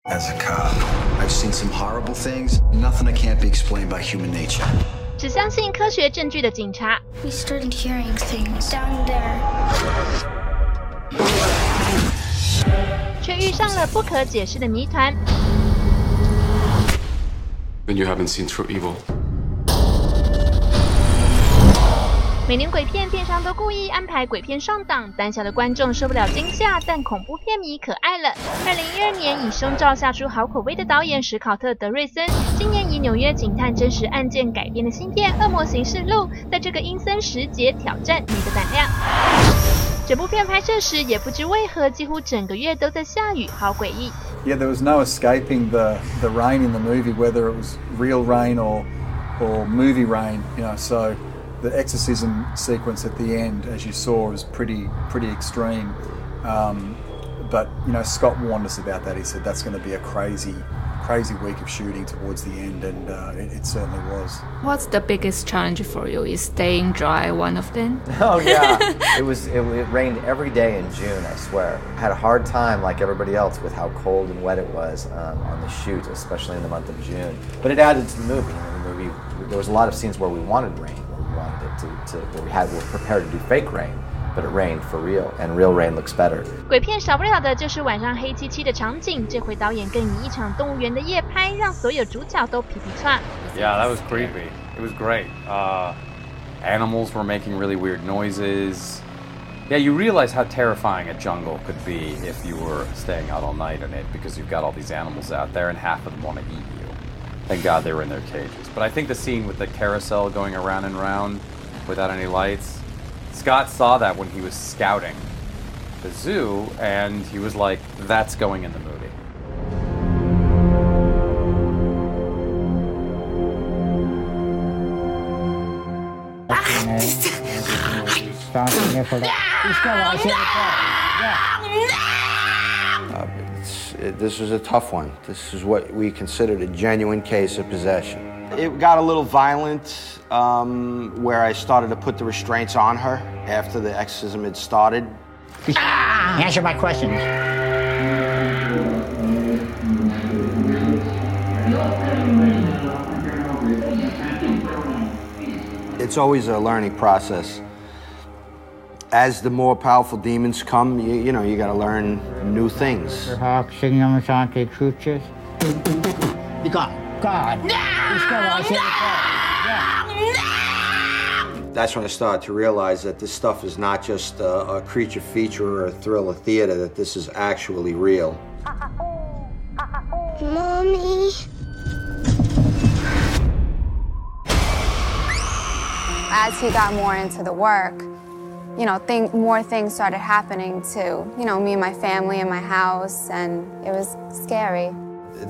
As a cop, I've seen some horrible things. Nothing that can't be explained by human nature. 只相信科学证据的警察 We started hearing things down there. 却遇上了不可解释的谜团。Then you haven't seen true evil. 每年鬼片片商都故意安排鬼片上档，胆小的观众受不了惊吓，但恐怖片迷可爱了。2012年以凶照吓出好口碑的导演史考特·德瑞森，今年以纽约警探真实案件改编的新片《恶魔刑事录》，在这个阴森时节挑战你的胆量。整部片拍摄时也不知为何，几乎整个月都在下雨，好诡异。Yeah, there was no escaping the rain in the movie, whether it was real rain or movie rain. So. The exorcism sequence at the end, as you saw, was pretty extreme. But Scott warned us about that. He said that's going to be a crazy week of shooting towards the end, and it certainly was. What's the biggest challenge for you? Is staying dry one of them? Oh yeah, it rained every day in June. I swear. I had a hard time, like everybody else, with how cold and wet it was on the shoot, especially in the month of June. But it added to the movie. There was a lot of scenes where we wanted rain. Wanted it we were prepared to do fake rain, but it rained for real, and real rain looks better. 鬼片少不了的就是晚上黑漆漆的场景，这回导演更以一场动物园的夜拍，让所有主角都皮皮剉。Yeah, that was creepy. It was great. Animals were making really weird noises. Yeah, you realize how terrifying a jungle could be if you were staying out all night in it, because you've got all these animals out there, and half of them want to eat you. Thank God they were in their cages. But I think the scene with the carousel going around and around without any lights, Scott saw that when he was scouting the zoo, and he was like, that's going in the movie. This was a tough one. This is what we considered a genuine case of possession. It got a little violent where I started to put the restraints on her after the exorcism had started. Answer my questions. It's always a learning process. As the more powerful demons come, you got to learn new things. That's when I started to realize that this stuff is not just a creature feature or a thriller theater, that this is actually real. Mommy. As he got more into the work, more things started happening to, me and my family and my house, and it was scary.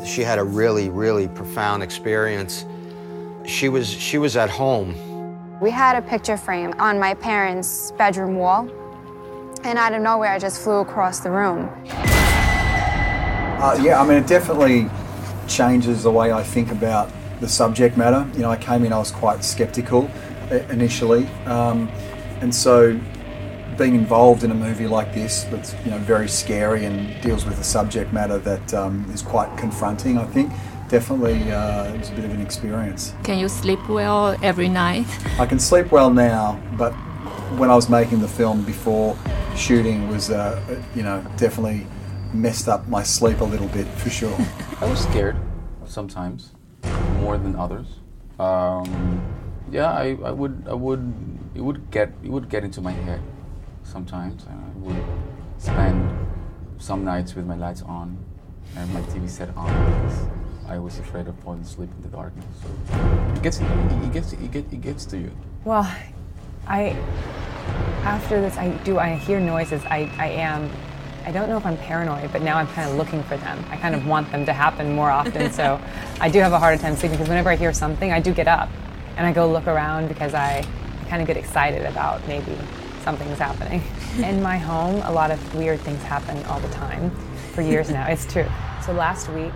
She had a really, really profound experience. She was at home. We had a picture frame on my parents' bedroom wall, and out of nowhere, I just flew across the room. It definitely changes the way I think about the subject matter. I came in, I was quite skeptical initially, and so being involved in a movie like this that's very scary and deals with a subject matter that is quite confronting, I think definitely it was a bit of an experience. Can you sleep well every night? I can sleep well now, but when I was making the film before shooting was definitely messed up my sleep a little bit for sure. I was scared sometimes, more than others. It would get into my head sometimes, and I would spend some nights with my lights on and my TV set on because I was afraid of falling asleep in the darkness. So it gets to you. Well, after this I hear noises. I don't know if I'm paranoid, but now I'm kind of looking for them. I kind of want them to happen more often, so I do have a harder time sleeping because whenever I hear something, I do get up and I go look around because I kind of get excited about maybe something's happening. In my home, a lot of weird things happen all the time for years now. It's true. So last week,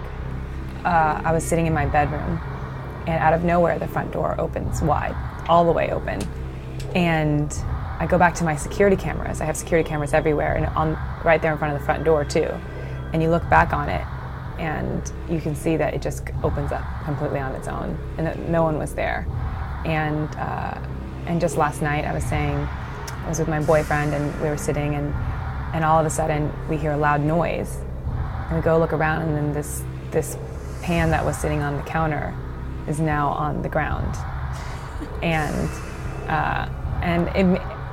I was sitting in my bedroom, and out of nowhere, the front door opens wide, all the way open. And I go back to my security cameras. I have security cameras everywhere, and right there in front of the front door too. And you look back on it, and you can see that it just opens up completely on its own, and that no one was there. And just last night I was with my boyfriend, and we were sitting, and all of a sudden we hear a loud noise, and we go look around, and then this pan that was sitting on the counter is now on the ground, and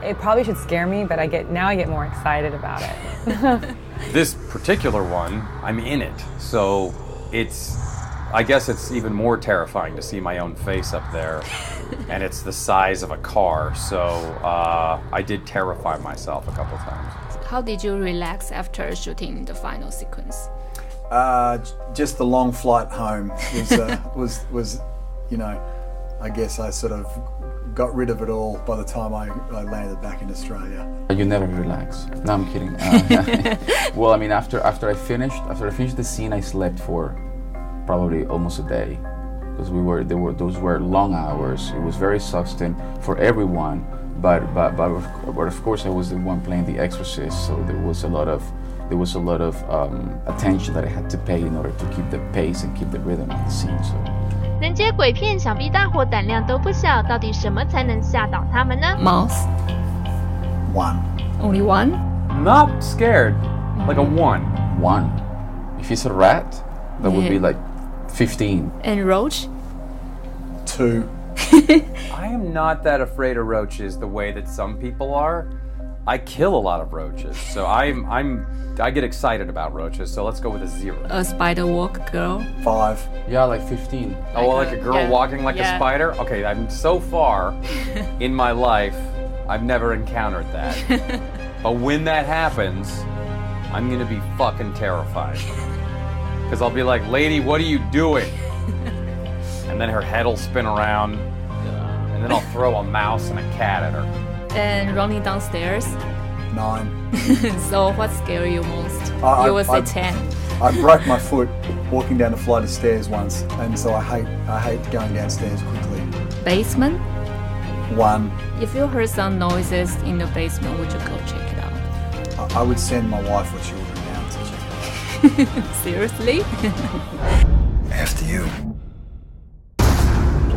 it probably should scare me, but I get more excited about it. This particular one, I'm in it, so I guess it's even more terrifying to see my own face up there, and it's the size of a car, so I did terrify myself a couple times. How did you relax after shooting the final sequence? Just the long flight home was, you know, I guess I sort of got rid of it all by the time I landed back in Australia. You never relax. No, I'm kidding. Well, I mean, after I finished the scene, I slept for probably almost a day, because those were long hours. It was very exhausting for everyone, but of course I was the one playing the exorcist, so there was a lot of attention that I had to pay in order to keep the pace and keep the rhythm of the scene. So. 能接鬼片，想必大伙胆量都不小。到底什么才能吓倒他们呢 ？Mouse. One. Only one? Not scared. Like a one. One. If it's a rat, that would be like 15. And roach? 2. I am not that afraid of roaches the way that some people are. I kill a lot of roaches, so I get excited about roaches, so let's go with a 0. A spider walk girl? 5. Yeah, like 15. Oh, like a girl walking like a spider? Okay, I'm so far in my life, I've never encountered that. But when that happens, I'm gonna be fucking terrified. Because I'll be like, lady, what are you doing? And then her head will spin around, and then I'll throw a mouse and a cat at her. And running downstairs? 9. So what scared you most? You would say 10. I broke my foot walking down a flight of stairs once, and so I hate going downstairs quickly. Basement? 1. If you heard some noises in the basement, would you go check it out? I would send my wife or children down to check it out. Seriously? After you.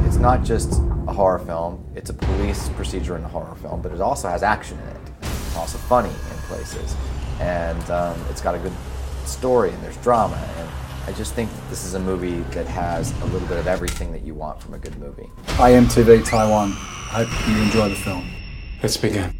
It's not just a horror film, it's a police procedure in a horror film, but it also has action in it. It's also funny in places, and it's got a good story, and there's drama, and I just think that this is a movie that has a little bit of everything that you want from a good movie. MTV Taiwan. I hope you enjoy the film. Let's begin.